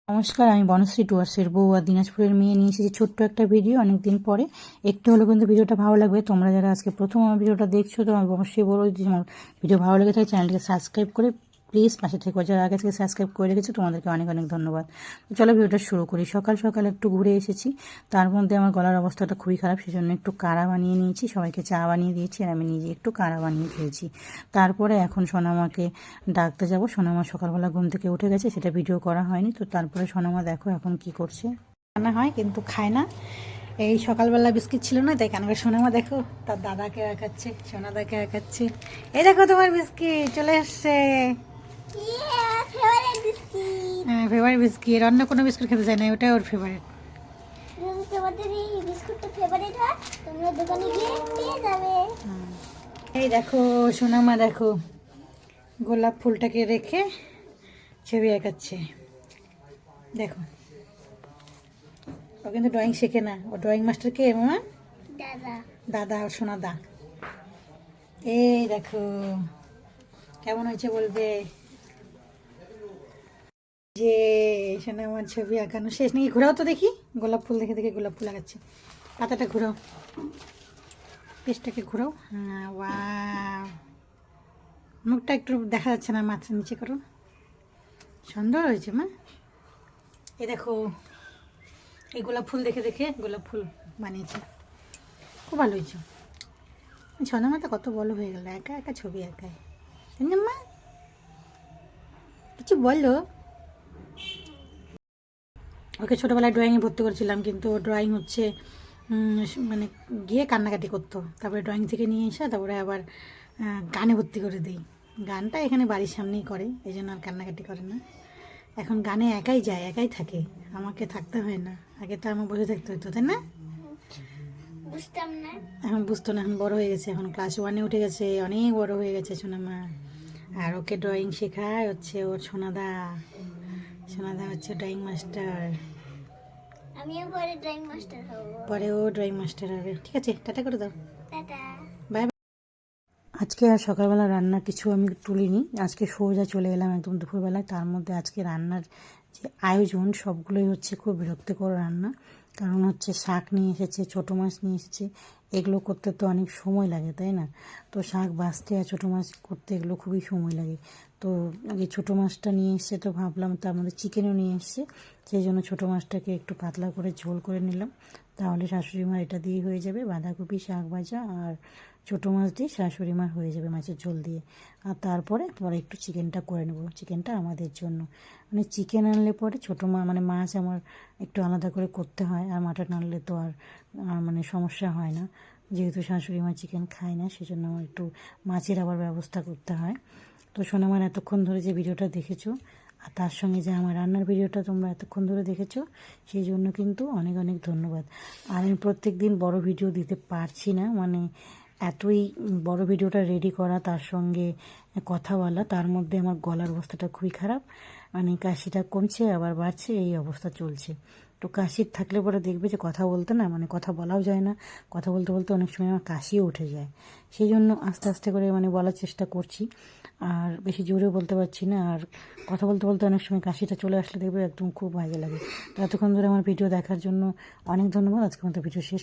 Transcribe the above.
নমস্কার, আমি বনশ্রী টুয়ার্সের বউ আর দিনাজপুরের মেয়ে নিয়ে এসেছি ছোট্ট একটা ভিডিও অনেকদিন পরে। একটু হলেও কিন্তু ভিডিওটা ভালো লাগবে। তোমরা যারা আজকে প্রথম আমার ভিডিওটা দেখছো তো আমি অবশ্যই বলবো যে আমার ভিডিও ভালো লেগে থাকে চ্যানেলটিকে সাবস্ক্রাইব করে প্লিজ পাশে থেকে যারা আগে থেকে সাবস্ক্রাইব করে রেখেছো তোমাদেরকে অনেক অনেক ধন্যবাদ। তো চলো ভিডিওটা শুরু করি। সকাল সকাল একটু ঘুরে এসেছি, তার মধ্যে আমার গলার অবস্থাটা খুবই খারাপ, সেজন্য একটু কাড়া বানিয়ে নিয়েছি, সবাইকে চা বানিয়ে দিয়েছি আর আমি নিজে একটু কাড়া বানিয়ে খেয়েছি। তারপরে এখন সোনামাকে ডাকতে যাব। সোনামা সকালবেলা ঘুম থেকে উঠে গেছে, সেটা ভিডিও করা হয়নি। তো তারপরে সোনামা দেখো এখন কি করছে। রান্না হয় কিন্তু খায় না। এই সকালবেলা বিস্কিট ছিল না, তাই কানকে সোনামা দেখো তার দাদাকে দেখাচ্ছে, সোনাদাকে দেখাচ্ছে। এই দেখো তোমার বিস্কিট চলে এসছে। হ্যাঁ, ফেভারিট বিস্কিট। অন্য কোনো বিস্কুট খেতে চাই না, ওটাই ওর ফেভারিট। এই দেখো সোনামা দেখো গোলাপ ফুলটাকে রেখে ছবি আঁকাচ্ছে। দেখো ও কিন্তু ড্রয়িং শেখে না, ও ড্রয়িং মাস্টার কে মামা? দাদা আর সোনাদা। এই দেখো কেমন হয়েছে বলবে। যে এখানে আমার ছবি আঁকানো শেষ নাকি? ঘোরাও তো দেখি, গোলাপ ফুল দেখে দেখে গোলাপ ফুল আঁকাচ্ছে। পাতাটা ঘোরাও, পেজটাকে ঘোরাও। হ্যাঁ, ওয়াও, মুখটা একটু দেখা যাচ্ছে না, মাথা নিচে করো। সুন্দর হয়েছে মা। এই দেখো এই গোলাপ ফুল দেখে দেখে গোলাপ ফুল বানিয়েছে, খুব ভালো হয়েছে। ছন্দামাতা কত বড় হয়ে গেল, একা একা ছবি একাই। মা কিছু বলো। ওকে ছোটোবেলায় ড্রয়িংয়ে ভর্তি করেছিলাম, কিন্তু ও ড্রয়িং হচ্ছে মানে গিয়ে কান্নাকাটি করতো। তারপরে ড্রয়িং থেকে নিয়ে এসে তারপরে আবার গানে ভর্তি করে দিই। গানটা এখানে বাড়ির সামনেই করে, এই জন্য আর কান্নাকাটি করে না। এখন গানে একাই যায়, একাই থাকে, আমাকে থাকতে হয় না। আগে তো আমার বসে থাকতে হতো, তাই না? বুঝতাম না, এখন বুঝতো না, এখন বড় হয়ে গেছে, এখন ক্লাস 1-এ উঠে গেছে, অনেক বড় হয়ে গেছে সোনামা। আর ওকে ড্রয়িং শেখায় হচ্ছে ওর সোনাদা। সোনাদা হচ্ছে ড্রয়িং মাস্টার। আমিও পরে ড্রয়িং মাস্টার হব। পরে ও ড্রয়িং মাস্টার হবে। ঠিক আছে, টাটা করে দাও। Tata, bye. আজকে আর সকালবেলা রান্না কিছু আমি তুলিনি, আজকে সোজা চলে এলাম একদম দুপুরবেলায়। তার মধ্যে আজকে রান্নার যে আয়োজন সবগুলোই হচ্ছে খুব বিরক্তিকর রান্না। কারণ হচ্ছে শাক নিয়ে এসেছে, ছোটো মাছ নিয়ে এসেছে, এগুলো করতে তো অনেক সময় লাগে, তাই না? তো শাক ভাজতে আর ছোটো মাছ করতে এগুলো খুবই সময় লাগে। তো আগে ছোটো মাছটা নিয়ে এসছে, তো ভাবলাম তার মধ্যে চিকেনও নিয়ে এসছে, সেই জন্য ছোটো মাছটাকে একটু পাতলা করে ঝোল করে নিলাম। তাহলে শাশুড়ি মার এটা দিয়ে হয়ে যাবে, বাঁধাকপি শাক ভাজা আর ছোটো মাছ দিয়ে শাশুড়ি মার হয়ে যাবে মাছের ঝোল দিয়ে। আর তারপরে পরে একটু চিকেনটা করে নেবো, চিকেনটা আমাদের জন্য। মানে চিকেন আনলে পরে ছোটো মানে মাছ আমার একটু আলাদা করে করতে হয়, আর মাটন আনলে তো আর মানে সমস্যা হয় না। যেহেতু শাশুড়ি মা চিকেন খায় না, সেজন্য আমার একটু মাছের আবার ব্যবস্থা করতে হয়। তো সোনামার এতক্ষণ ধরে যে ভিডিওটা দেখেছো আর তার সঙ্গে যে আমার রান্নার ভিডিওটা তোমরা এতক্ষণ ধরে দেখেছো, সেই জন্য কিন্তু অনেক অনেক ধন্যবাদ। আর আমি প্রত্যেক দিন বড় ভিডিও দিতে পারছি না, মানে এতই বড় ভিডিওটা রেডি করা, তার সঙ্গে কথা বলা, তার মধ্যে আমার গলার অবস্থাটা খুবই খারাপ। মানে কাশিটা কমছে আবার বাড়ছে, এই অবস্থা চলছে। তো কাশির থাকলে পরে দেখবে যে কথা বলতে না, মানে কথা বলাও যায় না, কথা বলতে বলতে অনেক সময় আমার কাশিও উঠে যায়। সেই জন্য আস্তে আস্তে করে মানে বলার চেষ্টা করছি, আর বেশি জোরেও বলতে পারছি না। আর কথা বলতে বলতে অনেক সময় কাশিটা চলে আসলে দেখবে একদম খুব বাজে লাগে। তো এতক্ষণ ধরে আমার ভিডিও দেখার জন্য অনেক ধন্যবাদ। আজকে মতো ভিডিও শেষ।